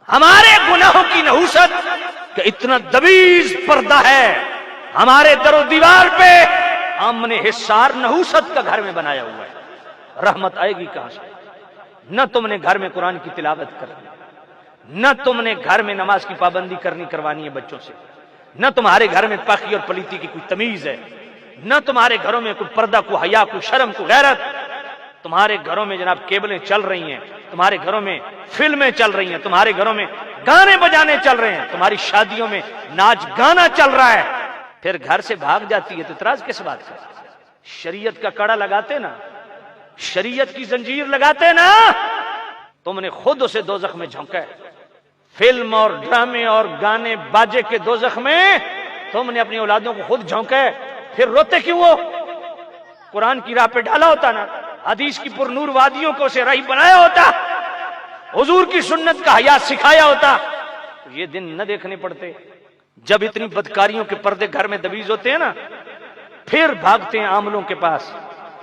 ہمارے گناہوں کی نحوست کہ اتنا دبیز پردہ ہے ہمارے در و دیوار پہ، ہم نے حصار نحوست کا گھر میں بنایا ہوا ہے، رحمت آئے گی کہاں سے؟ نہ تم نے گھر میں قرآن کی تلاوت کرنی، نہ تم نے گھر میں نماز کی پابندی کروانی ہے بچوں سے، نہ تمہارے گھر میں پاکی اور پلیتی کی کوئی تمیز ہے، نہ تمہارے گھروں میں کوئی پردہ، کوئی حیا، کوئی شرم، کوئی غیرت۔ تمہارے گھروں میں جناب کیبلیں چل رہی ہیں، تمہارے گھروں میں فلمیں چل رہی ہیں، تمہارے گھروں میں گانے بجانے چل رہے ہیں، تمہاری شادیوں میں ناچ گانا چل رہا ہے، پھر گھر سے بھاگ جاتی ہے تو اعتراض کس بات کا؟ شریعت کا کڑا لگاتے نا، شریعت کی زنجیر لگاتے نا، تم نے خود اسے دوزخ میں جھونکا ہے۔ فلم اور ڈرامے اور گانے باجے کے دوزخ میں تم نے اپنی اولادوں کو خود جھونکا ہے، پھر روتے کیوں ہو؟ قرآن کی راہ پہ ڈالا ہوتا نا، حدیث کی پر نور وادیوں کو اسے راہ بنایا ہوتا، حضور کی سنت کا حیا سکھایا ہوتا، تو یہ دن نہ دیکھنے پڑتے۔ جب اتنی بدکاریوں کے پردے گھر میں دبیز ہوتے ہیں نا، پھر بھاگتے ہیں عاملوں کے پاس،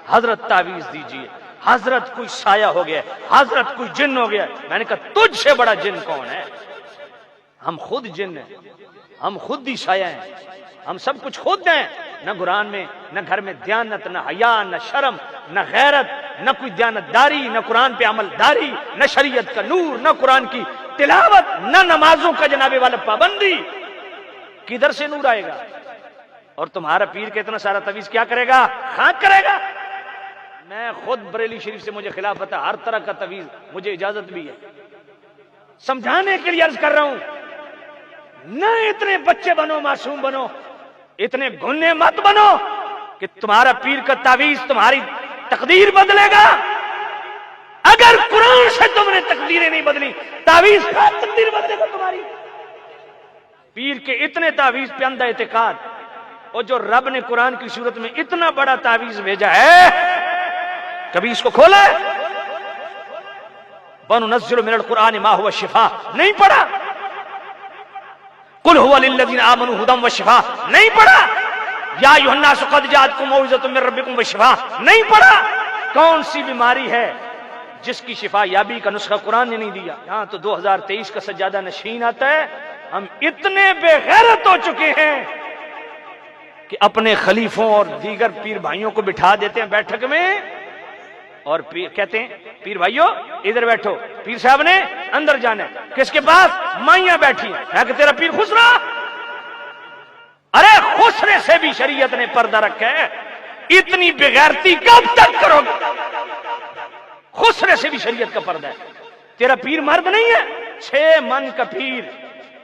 حضرت تعویذ دیجیے، حضرت کوئی سایہ ہو گیا، حضرت کوئی جن ہو گیا۔ میں نے کہا تجھ سے بڑا جن کون ہے؟ ہم خود جن ہیں، ہم خود ہی سایہ ہیں، ہم سب کچھ خود ہیں۔ نہ قرآن میں، نہ گھر میں دیانت، نہ حیا، نہ شرم، نہ غیرت، نہ کوئی دیانت داری، نہ قرآن پہ عمل داری، نہ شریعت کا نور، نہ قرآن کی تلاوت، نہ نمازوں کا جناب والا پابندی۔ کدھر سے نور آئے گا؟ اور تمہارا پیر کے اتنا سارا تعویذ کیا کرے گا؟ خاک کرے گا۔ میں خود بریلی شریف سے مجھے خلافت ہے، ہر طرح کا تعویذ مجھے اجازت بھی ہے۔ سمجھانے کے لیے عرض کر رہا ہوں، نہ اتنے بچے بنو، معصوم بنو، اتنے گھنے مت بنو کہ تمہارا پیر کا تعویذ تمہاری تقدیر بدلے گا۔ اگر قرآن سے تم نے تقدیریں نہیں بدلی، تعویذ کا تقدیر بدلے گا تمہاری۔ پیر کے اتنے تعویذ پہ اندھا اعتقاد، اور جو رب نے قرآن کی صورت میں اتنا بڑا تعویذ بھیجا ہے، کبھی اس کو کھولا ہے؟ وَنُنَزِّلُ مِنَ الْقُرْآنِ مَا هُوَ شِفَاءٌ نہیں پڑھا؟ قُلْ هُوَ لِلَّذِينَ آمَنُوا هُدًى وَشِفَاءٌ نہیں پڑھا؟ يَا أَيُّهَا النَّاسُ قَدْ جَاءَتْكُم مَّوْعِظَةٌ مِّن رَّبِّكُمْ وَشِفَاءٌ نہیں پڑھا؟ کون سی بیماری ہے جس کی شفا یابی کا نسخہ قرآن نے نہیں دیا؟ یہاں تو 2023 کا سجادہ نشین آتا ہے، ہم اتنے بے غیرت ہو چکے ہیں کہ اپنے خلیفوں اور دیگر پیر بھائیوں کو بٹھا دیتے ہیں بیٹھک میں، اور کہتے ہیں پیر بھائیو ادھر بیٹھو، پیر صاحب نے اندر جانا ہے۔ کس کے پاس؟ مائیاں بیٹھی ہیں۔ میں کہ تیرا پیر خسرا؟ ارے خسرے سے بھی شریعت نے پردہ رکھا ہے، اتنی بغیرتی کب تک کرو گے؟ خسرے سے بھی شریعت کا پردہ ہے۔ تیرا پیر مرد نہیں ہے، 6 من کا پیر،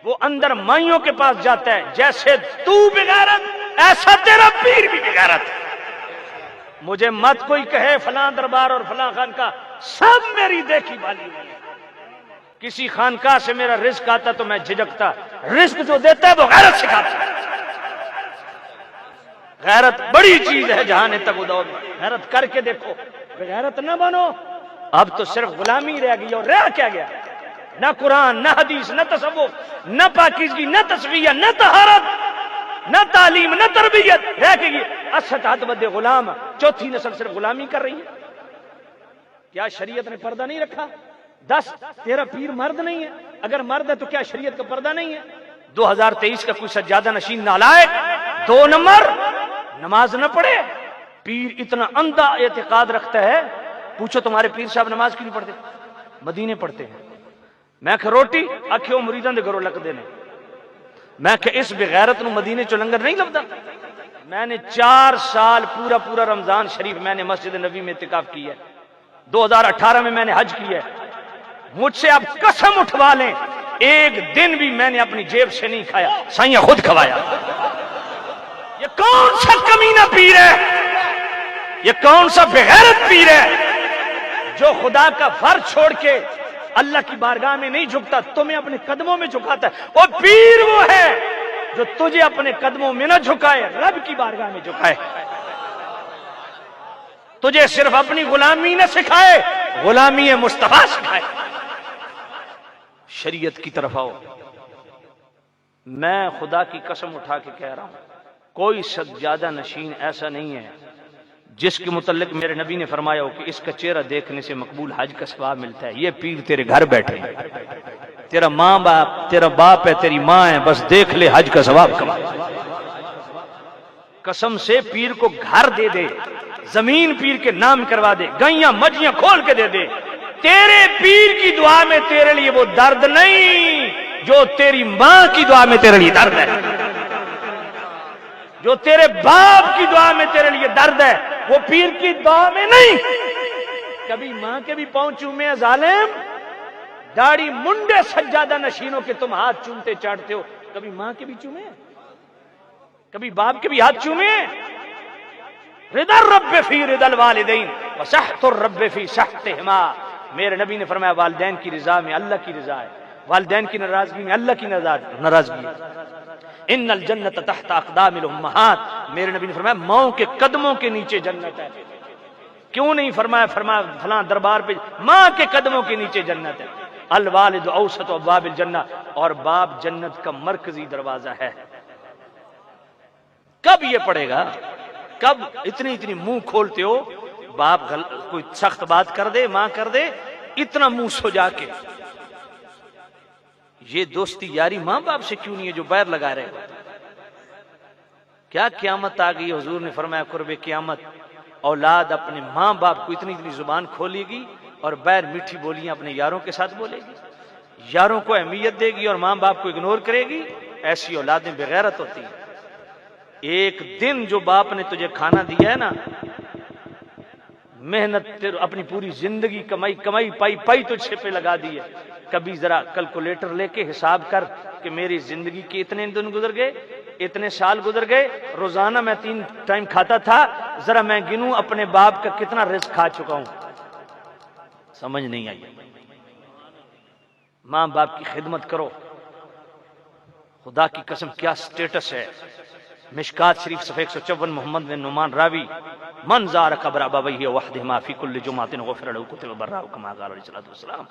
وہ اندر مائیوں کے پاس جاتا ہے، جیسے تو بغیرت ایسا تیرا پیر بھی بغیرت۔ مجھے مت کوئی کہے فلاں دربار اور فلاں خانقاہ، سب میری دیکھی بالی ہوئی ہے۔ کسی خانقاہ سے میرا رزق آتا تو میں جھجکتا، رزق جو دیتا ہے وہ غیرت سکھاتا ہے۔ غیرت بڑی چیز ہے جہاں تک ادو میں، غیرت کر کے دیکھو، غیرت نہ بنو۔ اب تو صرف غلامی رہ گئی، اور رہ کیا گیا؟ نہ قرآن، نہ حدیث، نہ تصوف، نہ پاکیزگی، نہ تصفیہ، نہ طہارت، نہ تعلیم، نہ تربیت، رہ کے گئی اسد بد غلام، چوتھی نسل صرف غلامی کر رہی ہے۔ کیا شریعت نے پردہ نہیں رکھا؟ 10 تیرا پیر مرد نہیں ہے، اگر مرد ہے تو کیا شریعت کا پردہ نہیں ہے؟ 2023 کا کوئی سجادہ نشین نالائق 2 نمبر نماز نہ پڑھے، پیر اتنا اندھا اعتقاد رکھتا ہے۔ پوچھو تمہارے پیر صاحب نماز کیوں نہیں پڑھتے؟ مدینے پڑھتے ہیں۔ میں کہ روٹی آکھیو مریداں دے گھروں لکدے نے، میں کہ اس بغیرت نو مدینے چو لنگر نہیں لبدا۔ میں نے 4 سال پورا رمضان شریف میں نے مسجد نبی میں اعتکاف کیا ہے، 2018 میں نے حج کیا ہے۔ مجھ سے آپ قسم اٹھوا لیں، ایک دن بھی میں نے اپنی جیب سے نہیں کھایا، سائیاں خود کھوایا۔ یہ کون سا کمینہ پیر ہے؟ یہ کون سا بغیرت پیر ہے جو خدا کا فرض چھوڑ کے اللہ کی بارگاہ میں نہیں جھکتا، تمہیں اپنے قدموں میں جھکاتا ہے؟ وہ پیر وہ ہے جو تجھے اپنے قدموں میں نہ جھکائے، رب کی بارگاہ میں جھکائے، تجھے صرف اپنی غلامی نہ سکھائے، غلامی مصطفیٰ سکھائے۔ شریعت کی طرف آؤ۔ میں خدا کی قسم اٹھا کے کہہ رہا ہوں، کوئی سجادہ نشین ایسا نہیں ہے جس کے متعلق میرے نبی نے فرمایا ہو کہ اس کا چہرہ دیکھنے سے مقبول حج کا ثواب ملتا ہے۔ یہ پیر تیرے گھر بیٹھے ہیں۔ تیرا ماں باپ، تیرا باپ ہے، تیری ماں ہے، بس دیکھ لے حج کا ثواب کما۔ قسم سے پیر کو گھر دے دے، زمین پیر کے نام کروا دے، گائیاں مجھیاں کھول کے دے دے، تیرے پیر کی دعا میں تیرے لیے وہ درد نہیں جو تیری ماں کی دعا میں تیرے لیے درد ہے، جو تیرے باپ کی دعا میں تیرے لیے درد ہے، وہ پیر کی دعا میں نہیں۔ کبھی ماں کے بھی پاؤں چومے ظالم، داڑھی منڈے سجادہ نشینوں کے تم ہاتھ چومتے چاٹتے ہو، کبھی ماں کے بھی چومے، کبھی باپ کے بھی ہاتھ چومے۔ رضا الرب فی رضا الوالدین وسخط الرب فی سخطہما، میرے نبی نے فرمایا والدین کی رضا میں اللہ کی رضا ہے، والدین کی ناراضگی میں اللہ کی ناراضگی ہے۔ ان الجنت تحت اقدام الامہات، میرے نبی نے فرمایا ماؤں کے قدموں کے نیچے جنت ہے۔ کیوں نہیں فرمایا فلاں دربار پہ ماں کے قدموں کے نیچے جنت ہے۔ الوالد اوسط ابواب الجنہ، اور باپ جنت کا مرکزی دروازہ ہے۔ کب یہ پڑے گا؟ کب اتنی منہ کھولتے ہو، باپ کوئی سخت بات کر دے، ماں کر دے، اتنا منہ سجا کے۔ یہ دوستی یاری ماں باپ سے کیوں نہیں ہے جو بیر لگا رہے ہو؟ کیا قیامت آ گئی؟ حضور نے فرمایا قرب قیامت اولاد اپنے ماں باپ کو اتنی زبان کھولے گی اور بیر میٹھی بولیاں اپنے یاروں کے ساتھ بولے گی، یاروں کو اہمیت دے گی اور ماں باپ کو اگنور کرے گی۔ ایسی اولادیں بغیرت ہوتی ہیں۔ ایک دن جو باپ نے تجھے کھانا دیا ہے نا، محنت اپنی پوری زندگی کمائی پائی تجھ سے پہ لگا دی ہے، کبھی ذرا کیلکولیٹر لے کے حساب کر کہ میری زندگی کے اتنے دن گزر گئے، اتنے سال گزر گئے، روزانہ میں 3 ٹائم کھاتا تھا، ذرا میں گنوں اپنے باپ کا کتنا رزق کھا چکا ہوں۔ سمجھ نہیں آئی؟ ماں باپ کی خدمت کرو۔ خدا کی قسم کیا سٹیٹس ہے۔ مشکات شریف صفحہ 154 محمد بن نعمان راوی، من زار قبر ابویہ وحدہما فی کل جمعۃ غفر له کتب برہ کما قال علیہ الصلوۃ والسلام۔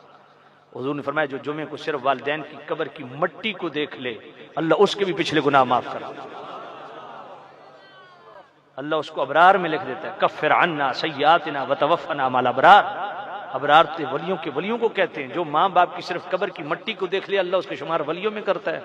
حضور نے فرمایا جو جمعے کو صرف والدین کی قبر کی مٹی کو دیکھ لے، اللہ اس کے بھی پچھلے گناہ معاف کرے، اللہ اس کو ابرار میں لکھ دیتا ہے۔ کفر عنا سیئاتنا وتوفنا مع الابرار، ابرار تے ولیوں کے ولیوں کو کہتے ہیں، جو ماں باپ کی صرف قبر کی مٹی کو دیکھ لے اللہ اس کے شمار ولیوں میں کرتا ہے۔